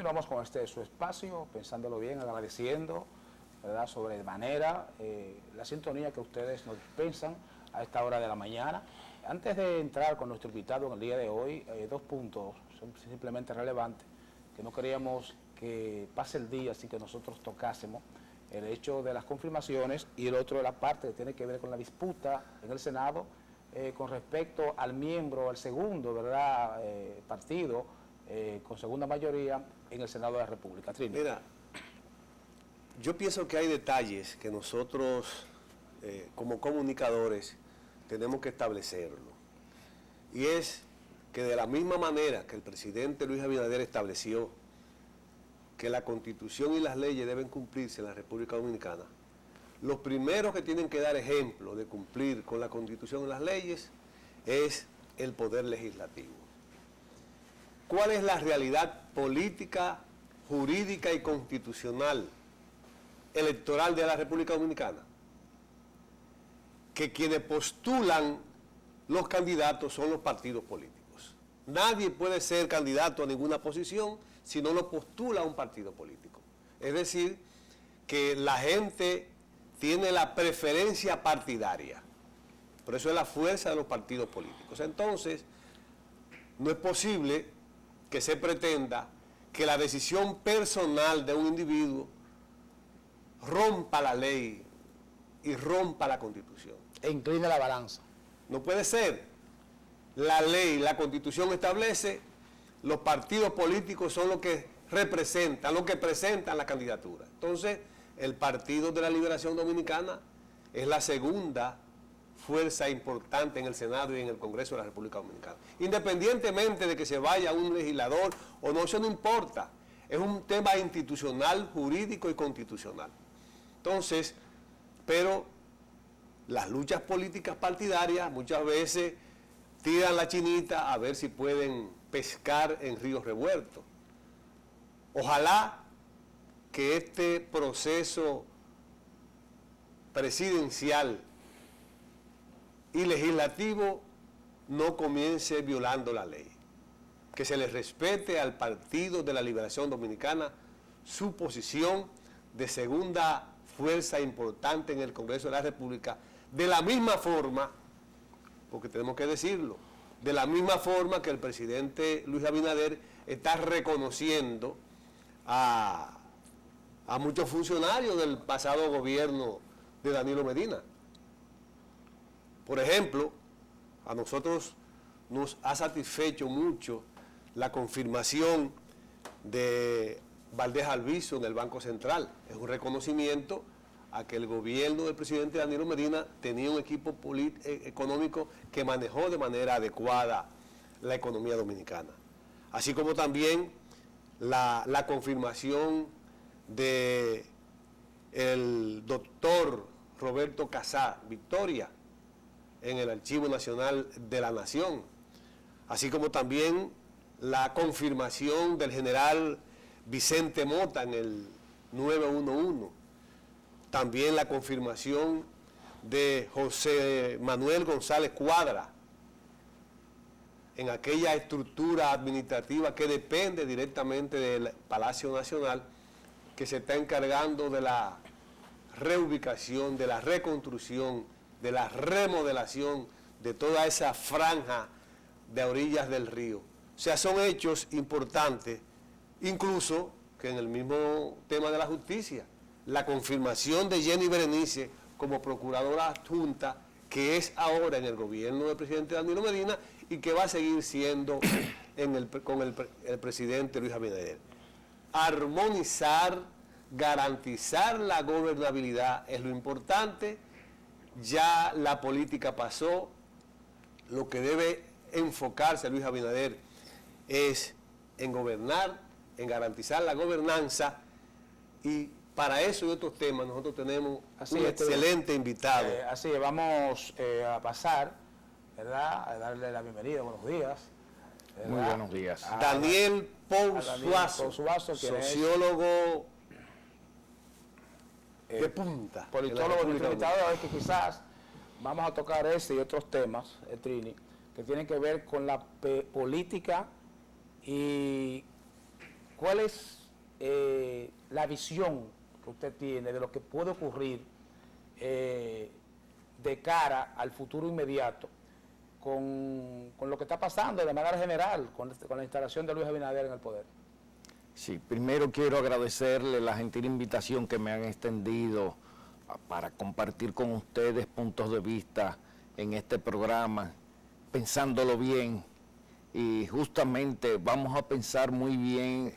continuamos con su espacio, pensándolo bien, agradeciendo, ¿verdad?, sobremanera la sintonía que ustedes nos dispensan a esta hora de la mañana. Antes de entrar con nuestro invitado en el día de hoy, dos puntos son simplemente relevantes, que no queríamos que pase el día sin que nosotros tocásemos: el hecho de las confirmaciones y el otro de la parte que tiene que ver con la disputa en el Senado con respecto al miembro, al segundo, ¿verdad?, partido con segunda mayoría en el Senado de la República. Trini. Mira, yo pienso que hay detalles que nosotros como comunicadores tenemos que establecerlo. Y es que de la misma manera que el presidente Luis Abinader estableció que la Constitución y las leyes deben cumplirse en la República Dominicana, los primeros que tienen que dar ejemplo de cumplir con la Constitución y las leyes es el Poder Legislativo. ¿Cuál es la realidad política, jurídica y constitucional electoral de la República Dominicana? Que quienes postulan los candidatos son los partidos políticos. Nadie puede ser candidato a ninguna posición si no lo postula un partido político. Es decir, que la gente tiene la preferencia partidaria. Por eso es la fuerza de los partidos políticos. Entonces, no es posible que se pretenda que la decisión personal de un individuo rompa la ley y rompa la Constitución. E inclina la balanza. No puede ser. La ley, la Constitución establece, los partidos políticos son los que representan, los que presentan la candidatura. Entonces, el Partido de la Liberación Dominicana es la segunda fuerza importante en el Senado y en el Congreso de la República Dominicana. Independientemente de que se vaya un legislador o no, eso no importa. Es un tema institucional, jurídico y constitucional. Entonces, pero las luchas políticas partidarias muchas veces tiran la chinita a ver si pueden pescar en ríos revueltos. Ojalá que este proceso presidencial y legislativo no comience violando la ley. Que se les respete al Partido de la Liberación Dominicana su posición de segunda fuerza importante en el Congreso de la República, de la misma forma, porque tenemos que decirlo, de la misma forma que el presidente Luis Abinader está reconociendo a muchos funcionarios del pasado gobierno de Danilo Medina. Por ejemplo, a nosotros nos ha satisfecho mucho la confirmación de Valdés Alviso en el Banco Central. Es un reconocimiento a que el gobierno del presidente Danilo Medina tenía un equipo económico que manejó de manera adecuada la economía dominicana. Así como también la confirmación de el doctor Roberto Casá Victoria en el Archivo Nacional de la Nación, así como también la confirmación del general Vicente Mota en el 911, también la confirmación de José Manuel González Cuadra en aquella estructura administrativa que depende directamente del Palacio Nacional, que se está encargando de la reubicación, de la reconstrucción, de la remodelación de toda esa franja de orillas del río. O sea, son hechos importantes, incluso que en el mismo tema de la justicia, la confirmación de Jenny Berenice como procuradora adjunta, que es ahora en el gobierno del presidente Danilo Medina y que va a seguir siendo con el presidente Luis Abinader. Armonizar, garantizar la gobernabilidad es lo importante. Ya la política pasó, lo que debe enfocarse Luis Abinader es en gobernar, en garantizar la gobernanza, y para eso y otros temas nosotros tenemos un excelente invitado. Así es, vamos a pasar, ¿verdad?, a darle la bienvenida, buenos días. ¿verdad? Muy buenos días. Daniel Pou Suazo, sociólogo de punta. Politólogo, nuestro invitado, es que quizás vamos a tocar ese y otros temas, Trini, que tienen que ver con la política y ¿cuál es la visión que usted tiene de lo que puede ocurrir de cara al futuro inmediato con lo que está pasando de manera general con la instalación de Luis Abinader en el poder? Sí, primero quiero agradecerle la gentil invitación que me han extendido para compartir con ustedes puntos de vista en este programa, pensándolo bien. Y justamente vamos a pensar muy bien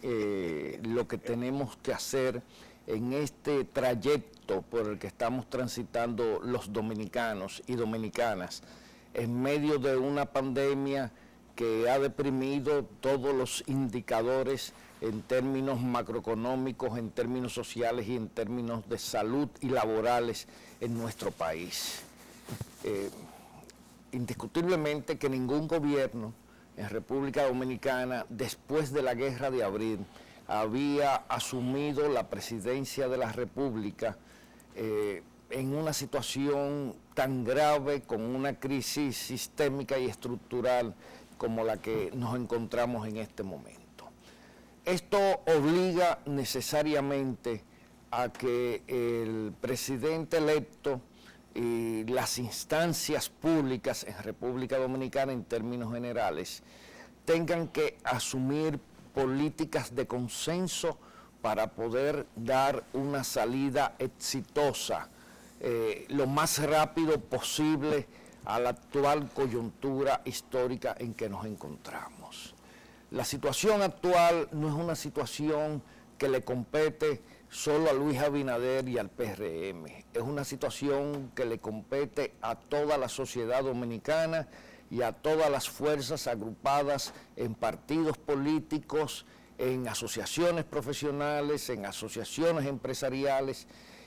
lo que tenemos que hacer en este trayecto por el que estamos transitando los dominicanos y dominicanas en medio de una pandemia que ha deprimido todos los indicadores en términos macroeconómicos, en términos sociales y en términos de salud y laborales en nuestro país. Indiscutiblemente que ningún gobierno en República Dominicana, después de la Guerra de Abril, había asumido la presidencia de la República en una situación tan grave, con una crisis sistémica y estructural como la que nos encontramos en este momento. Esto obliga necesariamente a que el presidente electo y las instancias públicas en República Dominicana en términos generales tengan que asumir políticas de consenso para poder dar una salida exitosa lo más rápido posible a la actual coyuntura histórica en que nos encontramos. La situación actual no es una situación que le compete solo a Luis Abinader y al PRM, es una situación que le compete a toda la sociedad dominicana y a todas las fuerzas agrupadas en partidos políticos, en asociaciones profesionales, en asociaciones empresariales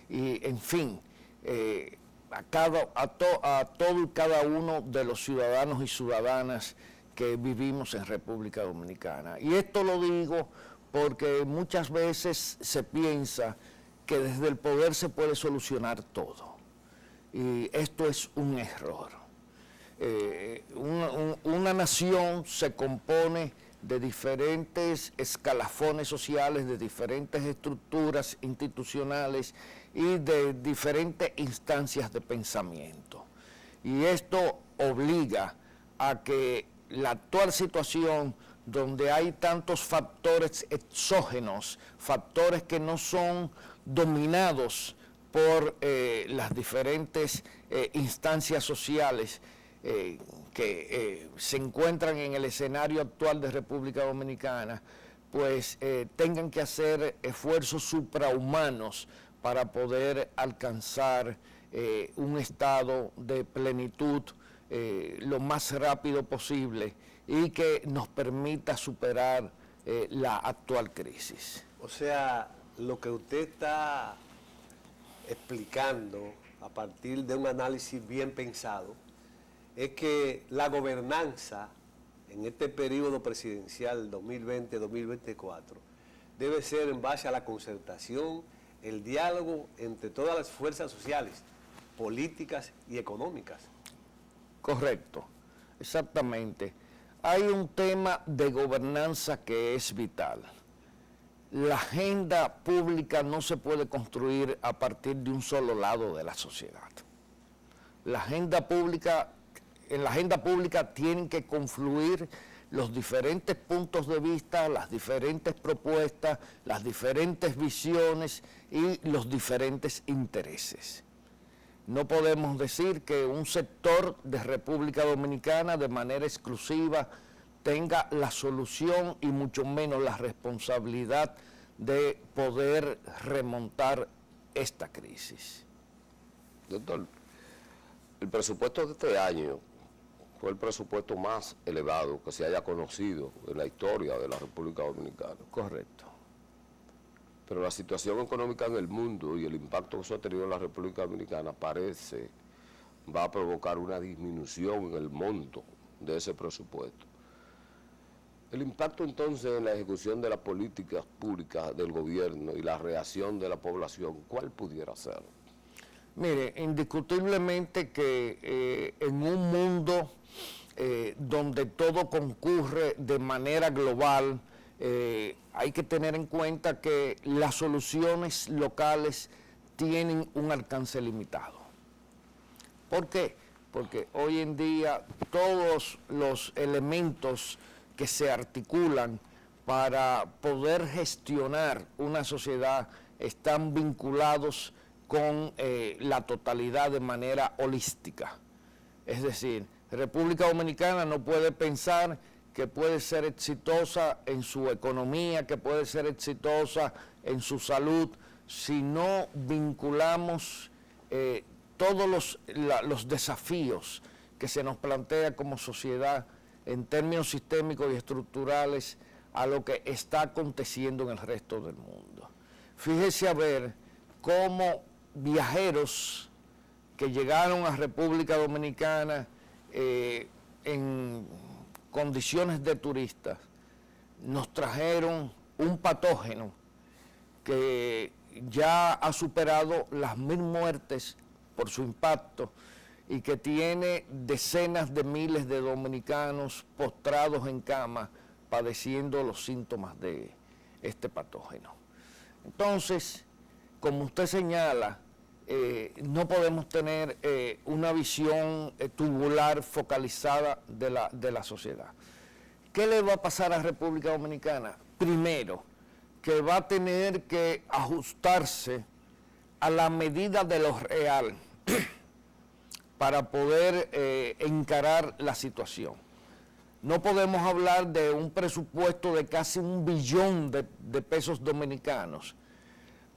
y, en fin, a todo y cada uno de los ciudadanos y ciudadanas que vivimos en República Dominicana. Y esto lo digo porque muchas veces se piensa que desde el poder se puede solucionar todo. Y esto es un error. Una nación se compone de diferentes escalafones sociales, de diferentes estructuras institucionales y de diferentes instancias de pensamiento. Y esto obliga a que la actual situación, donde hay tantos factores exógenos, factores que no son dominados por las diferentes instancias sociales que se encuentran en el escenario actual de República Dominicana, pues tengan que hacer esfuerzos suprahumanos para poder alcanzar un estado de plenitud lo más rápido posible y que nos permita superar la actual crisis. O sea, lo que usted está explicando a partir de un análisis bien pensado es que la gobernanza en este periodo presidencial 2020-2024 debe ser en base a la concertación, el diálogo entre todas las fuerzas sociales, políticas y económicas. Correcto, exactamente. Hay un tema de gobernanza que es vital. La agenda pública no se puede construir a partir de un solo lado de la sociedad. En la agenda pública tienen que confluir los diferentes puntos de vista, las diferentes propuestas, las diferentes visiones y los diferentes intereses. No podemos decir que un sector de República Dominicana de manera exclusiva tenga la solución y mucho menos la responsabilidad de poder remontar esta crisis. Doctor, el presupuesto de este año fue el presupuesto más elevado que se haya conocido en la historia de la República Dominicana. Correcto. Pero la situación económica en el mundo y el impacto que eso ha tenido en la República Dominicana parece va a provocar una disminución en el monto de ese presupuesto. El impacto entonces en la ejecución de las políticas públicas del gobierno y la reacción de la población, ¿cuál pudiera ser? Mire, indiscutiblemente que en un mundo donde todo concurre de manera global, hay que tener en cuenta que las soluciones locales tienen un alcance limitado. ¿Por qué? Porque hoy en día todos los elementos que se articulan para poder gestionar una sociedad están vinculados con la totalidad de manera holística. Es decir, República Dominicana no puede pensar que puede ser exitosa en su economía, que puede ser exitosa en su salud, si no vinculamos todos los desafíos que se nos plantea como sociedad en términos sistémicos y estructurales a lo que está aconteciendo en el resto del mundo. Fíjese a ver cómo viajeros que llegaron a República Dominicana en condiciones de turistas nos trajeron un patógeno que ya ha superado las 1000 muertes por su impacto y que tiene decenas de miles de dominicanos postrados en cama padeciendo los síntomas de este patógeno. Entonces, como usted señala, no podemos tener una visión tubular focalizada de la sociedad. ¿Qué le va a pasar a República Dominicana? Primero, que va a tener que ajustarse a la medida de lo real para poder encarar la situación. No podemos hablar de un presupuesto de casi 1 billón de pesos dominicanos,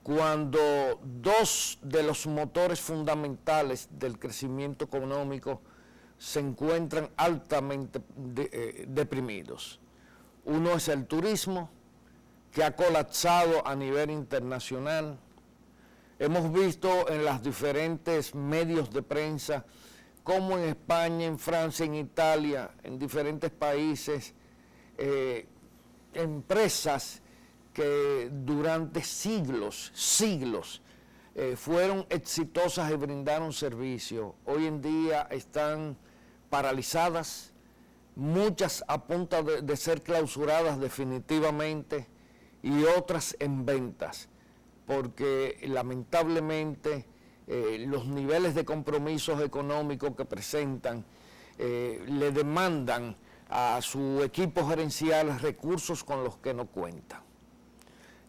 cuando 2 de los motores fundamentales del crecimiento económico se encuentran altamente deprimidos. Uno es el turismo, que ha colapsado a nivel internacional. Hemos visto en los diferentes medios de prensa cómo en España, en Francia, en Italia, en diferentes países, empresas que durante siglos fueron exitosas y brindaron servicio, hoy en día están paralizadas, muchas a punto de ser clausuradas definitivamente y otras en ventas, porque lamentablemente los niveles de compromisos económicos que presentan le demandan a su equipo gerencial recursos con los que no cuentan.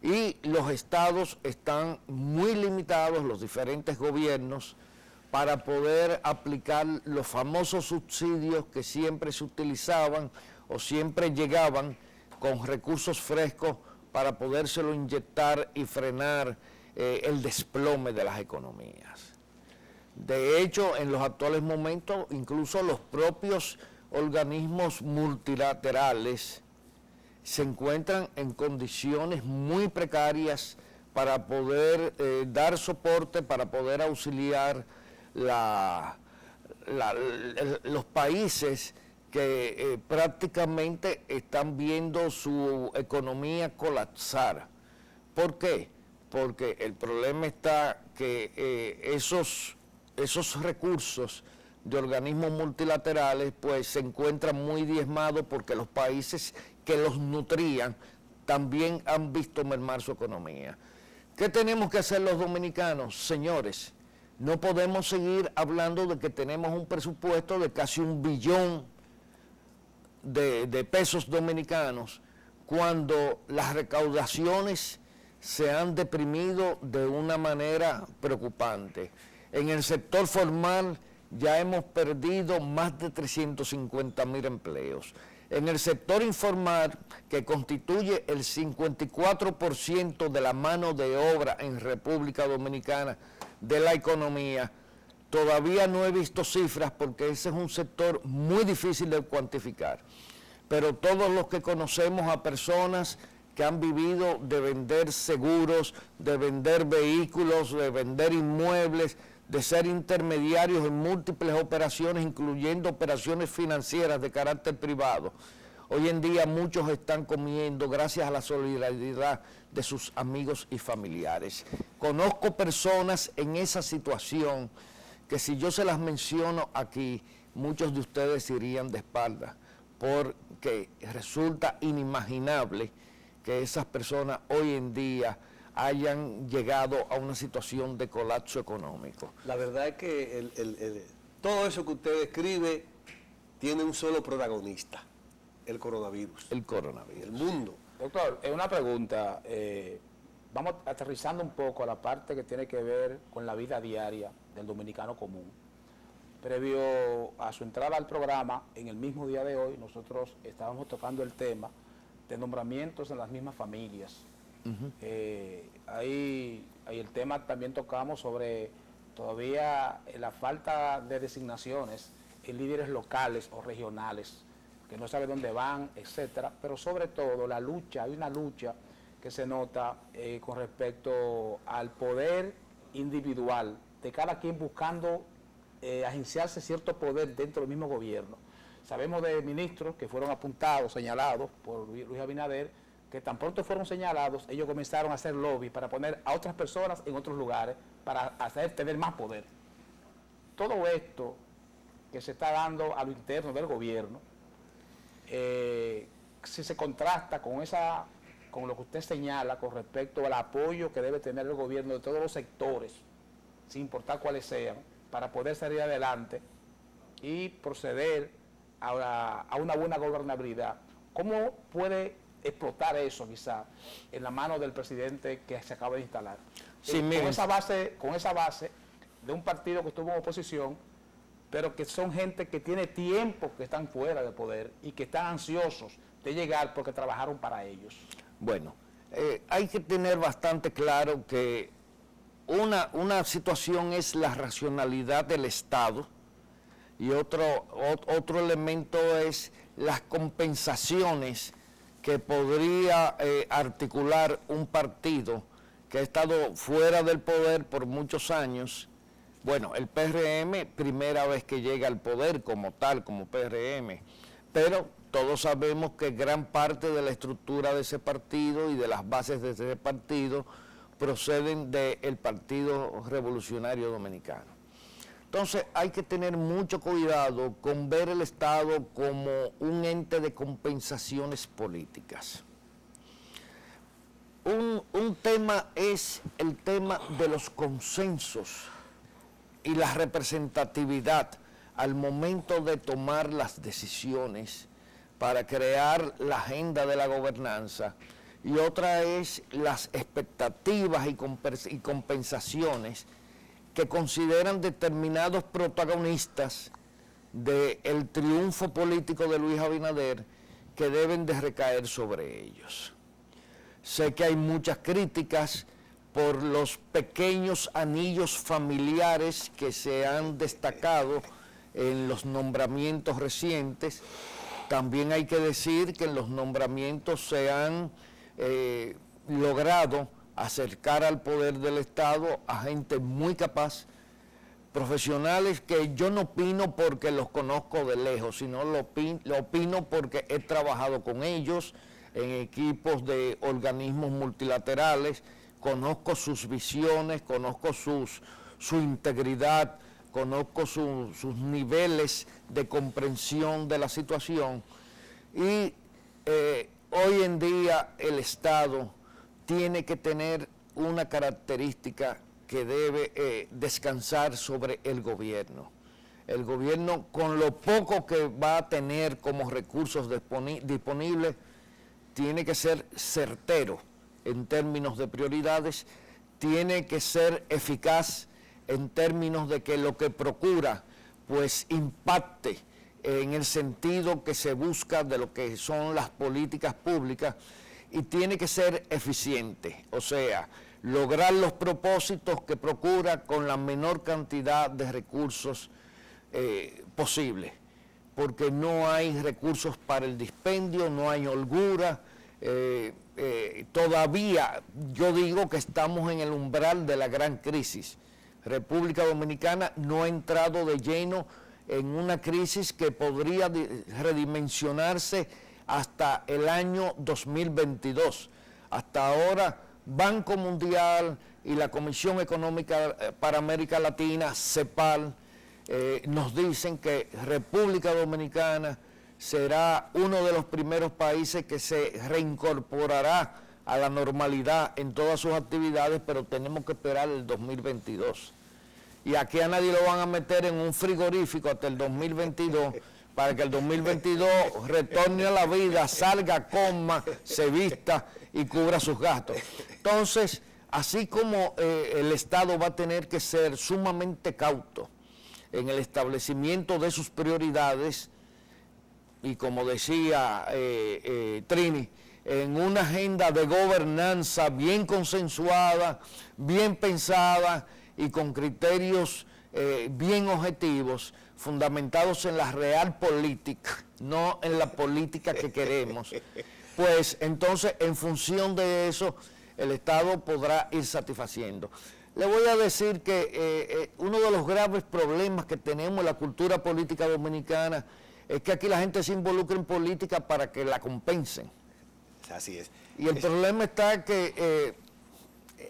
Y los estados están muy limitados, los diferentes gobiernos, para poder aplicar los famosos subsidios que siempre se utilizaban o siempre llegaban con recursos frescos para podérselo inyectar y frenar el desplome de las economías. De hecho, en los actuales momentos, incluso los propios organismos multilaterales se encuentran en condiciones muy precarias para poder dar soporte, para poder auxiliar los países que prácticamente están viendo su economía colapsar. ¿Por qué? Porque el problema está que esos recursos de organismos multilaterales pues se encuentran muy diezmados porque los países que los nutrían también han visto mermar su economía. ¿Qué tenemos que hacer los dominicanos? Señores, no podemos seguir hablando de que tenemos un presupuesto de casi 1 billón de pesos dominicanos cuando las recaudaciones se han deprimido de una manera preocupante. En el sector formal ya hemos perdido más de 350.000 empleos. En el sector informal, que constituye el 54% de la mano de obra en República Dominicana de la economía, todavía no he visto cifras porque ese es un sector muy difícil de cuantificar. Pero todos los que conocemos a personas que han vivido de vender seguros, de vender vehículos, de vender inmuebles, de ser intermediarios en múltiples operaciones, incluyendo operaciones financieras de carácter privado. Hoy en día muchos están comiendo gracias a la solidaridad de sus amigos y familiares. Conozco personas en esa situación que si yo se las menciono aquí, muchos de ustedes irían de espaldas, porque resulta inimaginable que esas personas hoy en día hayan llegado a una situación de colapso económico? La verdad es que todo eso que usted describe tiene un solo protagonista, el coronavirus. El coronavirus. El mundo. Doctor, una pregunta. Vamos aterrizando un poco a la parte que tiene que ver con la vida diaria del dominicano común. Previo a su entrada al programa, en el mismo día de hoy, nosotros estábamos tocando el tema de nombramientos en las mismas familias. Ahí el tema también tocamos sobre todavía la falta de designaciones en líderes locales o regionales, que no sabe dónde van, etcétera, pero sobre todo la lucha, hay una lucha que se nota con respecto al poder individual de cada quien buscando agenciarse cierto poder dentro del mismo gobierno. Sabemos de ministros que fueron apuntados, señalados por Luis Abinader, que tan pronto fueron señalados, ellos comenzaron a hacer lobby para poner a otras personas en otros lugares, para tener más poder. Todo esto que se está dando a lo interno del gobierno, si se contrasta con lo que usted señala con respecto al apoyo que debe tener el gobierno de todos los sectores, sin importar cuáles sean, para poder salir adelante y proceder a una buena gobernabilidad, ¿cómo puede explotar eso quizá en la mano del presidente que se acaba de instalar? Sí, con esa base de un partido que estuvo en oposición, pero que son gente que tiene tiempo que están fuera del poder y que están ansiosos de llegar porque trabajaron para ellos. Bueno, hay que tener bastante claro que una situación es la racionalidad del Estado y otro elemento es las compensaciones que podría articular un partido que ha estado fuera del poder por muchos años. Bueno, el PRM, primera vez que llega al poder como tal, como PRM, pero todos sabemos que gran parte de la estructura de ese partido y de las bases de ese partido proceden del Partido Revolucionario Dominicano. Entonces hay que tener mucho cuidado con ver el Estado como un ente de compensaciones políticas. Un tema es el tema de los consensos y la representatividad al momento de tomar las decisiones para crear la agenda de la gobernanza, y otra es las expectativas y compensaciones que consideran determinados protagonistas del triunfo político de Luis Abinader que deben de recaer sobre ellos. Sé que hay muchas críticas por los pequeños anillos familiares que se han destacado en los nombramientos recientes. También hay que decir que en los nombramientos se han logrado acercar al poder del Estado a gente muy capaz, profesionales que yo no opino porque los conozco de lejos, sino lo opino porque he trabajado con ellos en equipos de organismos multilaterales, conozco sus visiones, conozco su integridad, conozco sus niveles de comprensión de la situación y hoy en día el Estado tiene que tener una característica que debe descansar sobre el gobierno. El gobierno, con lo poco que va a tener como recursos disponibles, tiene que ser certero en términos de prioridades, tiene que ser eficaz en términos de que lo que procura pues impacte en el sentido que se busca de lo que son las políticas públicas, y tiene que ser eficiente, o sea, lograr los propósitos que procura con la menor cantidad de recursos posible, porque no hay recursos para el dispendio, no hay holgura. Todavía yo digo que estamos en el umbral de la gran crisis. República Dominicana no ha entrado de lleno en una crisis que podría redimensionarse hasta el año 2022. Hasta ahora, Banco Mundial y la Comisión Económica para América Latina, CEPAL, nos dicen que República Dominicana será uno de los primeros países que se reincorporará a la normalidad en todas sus actividades, pero tenemos que esperar el 2022. Y aquí a nadie lo van a meter en un frigorífico hasta el 2022, para que el 2022 retorne a la vida, salga, coma, se vista y cubra sus gastos. Entonces, así como el Estado va a tener que ser sumamente cauto en el establecimiento de sus prioridades, y como decía Trini, en una agenda de gobernanza bien consensuada, bien pensada y con criterios bien objetivos, fundamentados en la real política, no en la política que queremos, pues entonces en función de eso el Estado podrá ir satisfaciendo. Le voy a decir que uno de los graves problemas que tenemos en la cultura política dominicana es que aquí la gente se involucra en política para que la compensen. Así es. Y el problema está que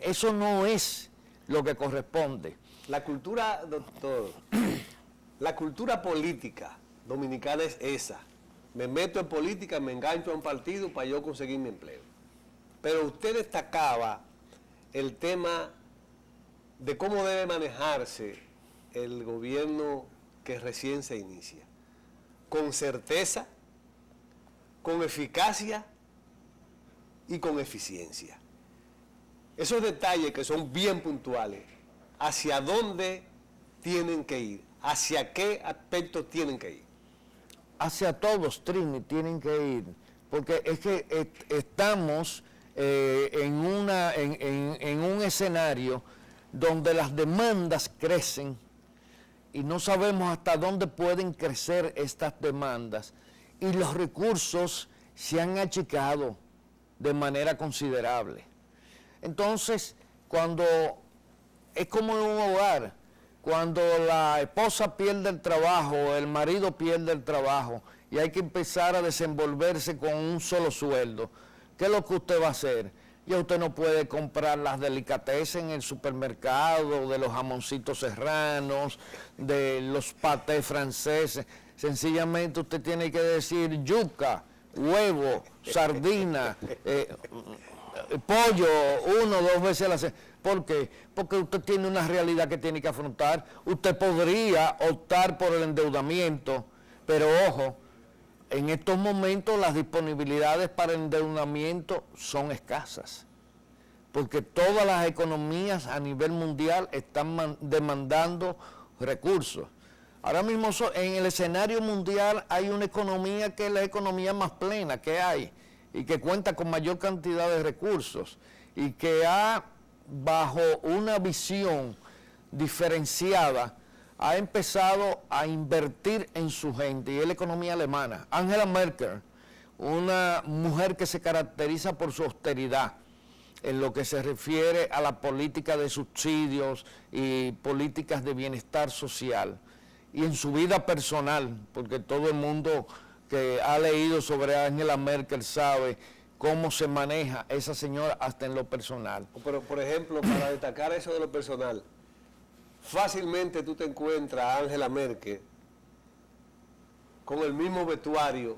eso no es lo que corresponde. La cultura, doctor, la cultura política dominicana es esa. Me meto en política, me engancho a un partido para yo conseguir mi empleo. Pero usted destacaba el tema de cómo debe manejarse el gobierno que recién se inicia. Con certeza, con eficacia y con eficiencia. Esos detalles que son bien puntuales, hacia dónde tienen que ir, hacia qué aspectos tienen que ir. Hacia todos, Trini, tienen que ir, porque es que estamos en un escenario donde las demandas crecen y no sabemos hasta dónde pueden crecer estas demandas, y los recursos se han achicado de manera considerable. Entonces, cuando es como en un hogar, cuando la esposa pierde el trabajo, el marido pierde el trabajo y hay que empezar a desenvolverse con un solo sueldo, ¿qué es lo que usted va a hacer? Ya usted no puede comprar las delicatessen en el supermercado, de los jamoncitos serranos, de los patés franceses. Sencillamente usted tiene que decir yuca, huevo, sardina, pollo, 1 o 2 veces a la semana. ¿Por qué? Porque usted tiene una realidad que tiene que afrontar. Usted podría optar por el endeudamiento, pero ojo, en estos momentos las disponibilidades para el endeudamiento son escasas, porque todas las economías a nivel mundial están demandando recursos. Ahora mismo en el escenario mundial hay una economía que es la economía más plena que hay y que cuenta con mayor cantidad de recursos y que bajo una visión diferenciada, ha empezado a invertir en su gente, y es la economía alemana. Angela Merkel, una mujer que se caracteriza por su austeridad en lo que se refiere a la política de subsidios y políticas de bienestar social, y en su vida personal, porque todo el mundo que ha leído sobre Angela Merkel sabe cómo se maneja esa señora hasta en lo personal. Pero, por ejemplo, para destacar eso de lo personal, fácilmente tú te encuentras a Angela Merkel con el mismo vestuario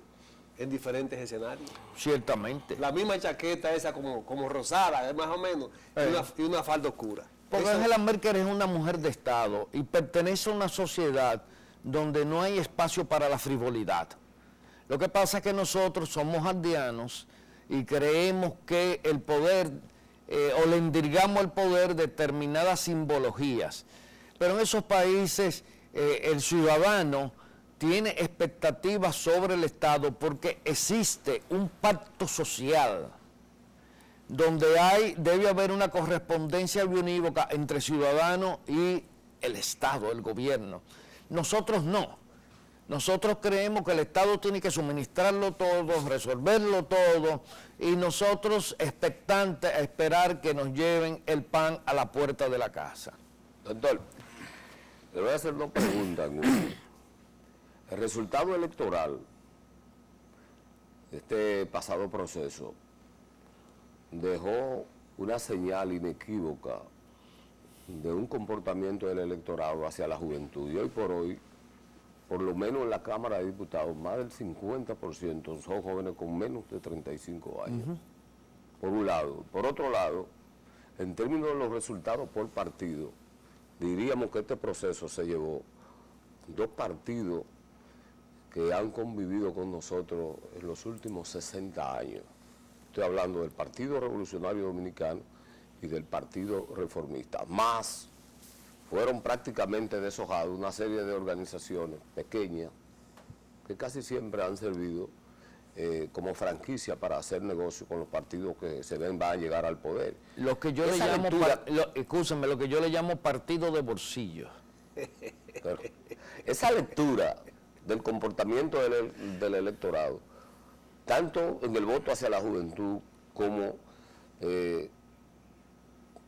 en diferentes escenarios. Ciertamente. La misma chaqueta esa como rosada, más o menos, y una falda oscura. Porque Angela Merkel es una mujer de Estado y pertenece a una sociedad donde no hay espacio para la frivolidad. Lo que pasa es que nosotros somos aldeanos y creemos que el poder, o le endilgamos al poder determinadas simbologías. Pero en esos países el ciudadano tiene expectativas sobre el Estado porque existe un pacto social donde debe haber una correspondencia unívoca entre ciudadano y el Estado, el gobierno. Nosotros no. Nosotros creemos que el Estado tiene que suministrarlo todo, resolverlo todo, y nosotros expectantes a esperar que nos lleven el pan a la puerta de la casa. Doctor, le voy a hacer 2 preguntas. El resultado electoral de este pasado proceso dejó una señal inequívoca de un comportamiento del electorado hacia la juventud. Y hoy por hoy por lo menos en la Cámara de Diputados, más del 50% son jóvenes con menos de 35 años, por un lado. Por otro lado, en términos de los resultados por partido, diríamos que este proceso se llevó 2 partidos que han convivido con nosotros en los últimos 60 años. Estoy hablando del Partido Revolucionario Dominicano y del Partido Reformista. Más fueron prácticamente deshojados una serie de organizaciones pequeñas que casi siempre han servido como franquicia para hacer negocio con los partidos que se ven van a llegar al poder. Lo que yo le llamo, escúchame, lo que yo le llamo partido de bolsillo. Pero esa lectura del comportamiento del electorado, tanto en el voto hacia la juventud como,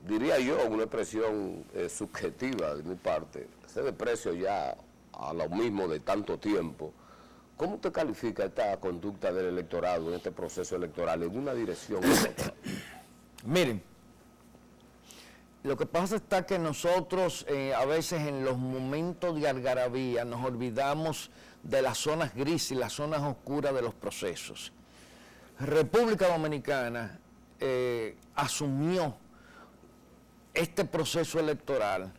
diría yo, una expresión subjetiva de mi parte, ese desprecio ya a lo mismo de tanto tiempo. ¿Cómo usted califica esta conducta del electorado en este proceso electoral en una dirección u otra? Miren, lo que pasa está que nosotros a veces en los momentos de algarabía nos olvidamos de las zonas grises y las zonas oscuras de los procesos. República Dominicana asumió este proceso electoral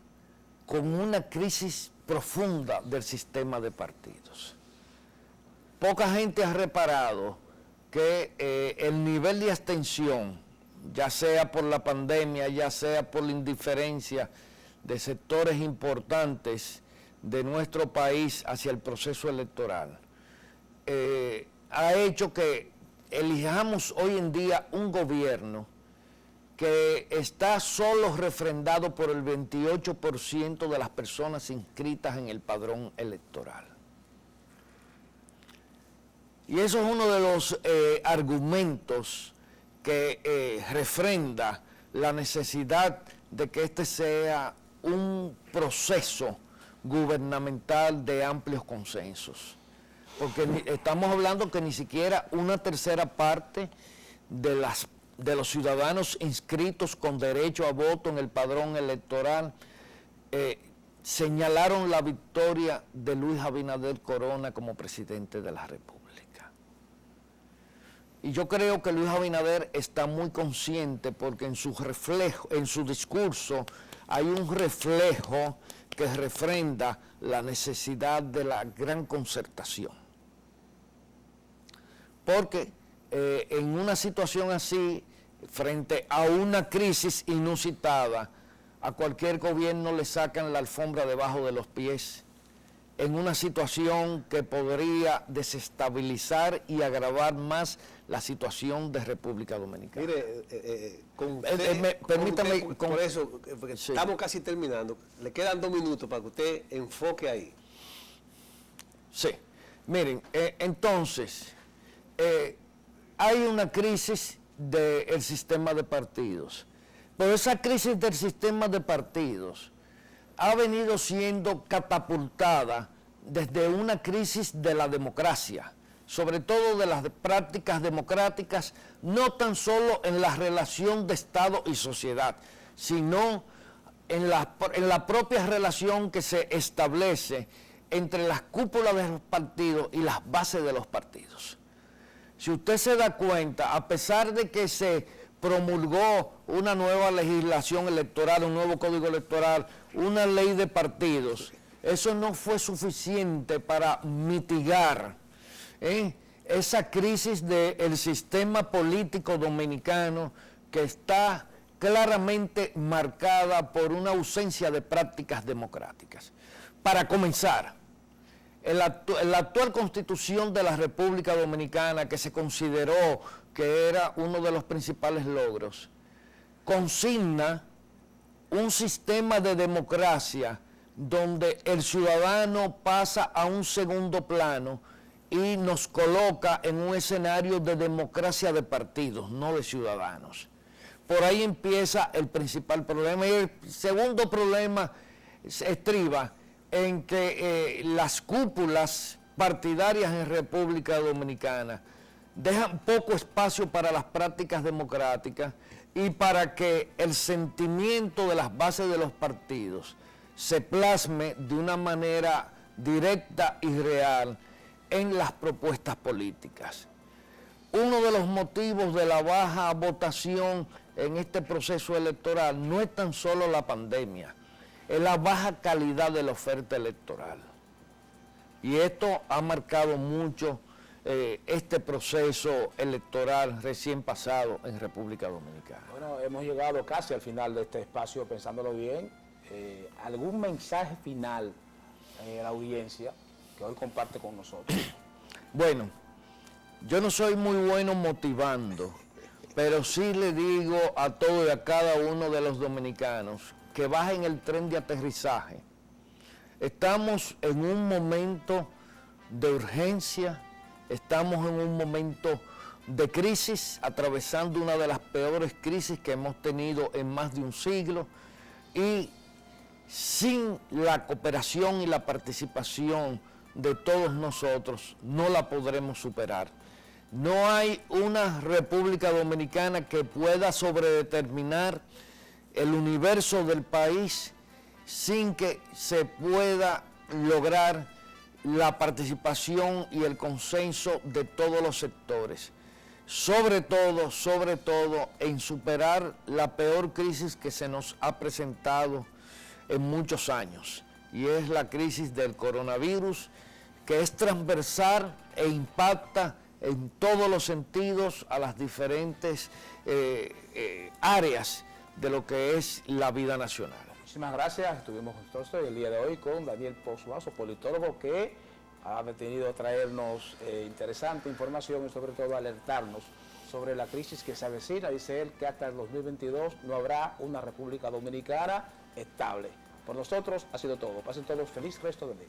con una crisis profunda del sistema de partidos. Poca gente ha reparado que el nivel de abstención, ya sea por la pandemia, ya sea por la indiferencia de sectores importantes de nuestro país hacia el proceso electoral, ha hecho que elijamos hoy en día un gobierno que está solo refrendado por el 28% de las personas inscritas en el padrón electoral. Y eso es uno de los argumentos que refrenda la necesidad de que este sea un proceso gubernamental de amplios consensos. Porque estamos hablando que ni siquiera una tercera parte de los ciudadanos inscritos con derecho a voto en el padrón electoral señalaron la victoria de Luis Abinader Corona como presidente de la República. Y yo creo que Luis Abinader está muy consciente porque en su discurso hay un reflejo que refrenda la necesidad de la gran concertación. Porque en una situación así, frente a una crisis inusitada, a cualquier gobierno le sacan la alfombra debajo de los pies, en una situación que podría desestabilizar y agravar más la situación de República Dominicana. Mire, permítame, por eso, porque sí, estamos casi terminando, le quedan 2 minutos para que usted enfoque ahí. Sí, miren, entonces, hay una crisis del sistema de partidos, pero esa crisis del sistema de partidos ha venido siendo catapultada desde una crisis de la democracia, sobre todo de las prácticas democráticas, no tan solo en la relación de Estado y sociedad, sino en la propia relación que se establece entre las cúpulas de los partidos y las bases de los partidos. Si usted se da cuenta, a pesar de que se promulgó una nueva legislación electoral, un nuevo código electoral, una ley de partidos, eso no fue suficiente para mitigar esa crisis del sistema político dominicano que está claramente marcada por una ausencia de prácticas democráticas. Para comenzar, la actual Constitución de la República Dominicana, que se consideró que era uno de los principales logros, consigna un sistema de democracia donde el ciudadano pasa a un segundo plano y nos coloca en un escenario de democracia de partidos, no de ciudadanos. Por ahí empieza el principal problema. Y el segundo problema estriba en que las cúpulas partidarias en República Dominicana dejan poco espacio para las prácticas democráticas y para que el sentimiento de las bases de los partidos se plasme de una manera directa y real en las propuestas políticas. Uno de los motivos de la baja votación en este proceso electoral no es tan solo la pandemia, es la baja calidad de la oferta electoral. Y esto ha marcado mucho este proceso electoral recién pasado en República Dominicana. Bueno, hemos llegado casi al final de este espacio, pensándolo bien. ¿Algún mensaje final a la audiencia que hoy comparte con nosotros? Bueno, yo no soy muy bueno motivando, pero sí le digo a todos y a cada uno de los dominicanos que bajen el tren de aterrizaje. Estamos en un momento de urgencia, estamos en un momento de crisis, atravesando una de las peores crisis que hemos tenido en más de un siglo, y sin la cooperación y la participación de todos nosotros no la podremos superar. No hay una República Dominicana que pueda sobredeterminar el universo del país sin que se pueda lograr la participación y el consenso de todos los sectores. Sobre todo en superar la peor crisis que se nos ha presentado en muchos años, y es la crisis del coronavirus, que es transversal e impacta en todos los sentidos a las diferentes áreas de lo que es la vida nacional. Muchísimas gracias. Estuvimos entonces el día de hoy con Daniel Pozuazo, politólogo, que ha venido a traernos interesante información y sobre todo alertarnos sobre la crisis que se avecina. Dice él que hasta el 2022 no habrá una República Dominicana estable. Por nosotros ha sido todo. Pasen todos feliz resto del día.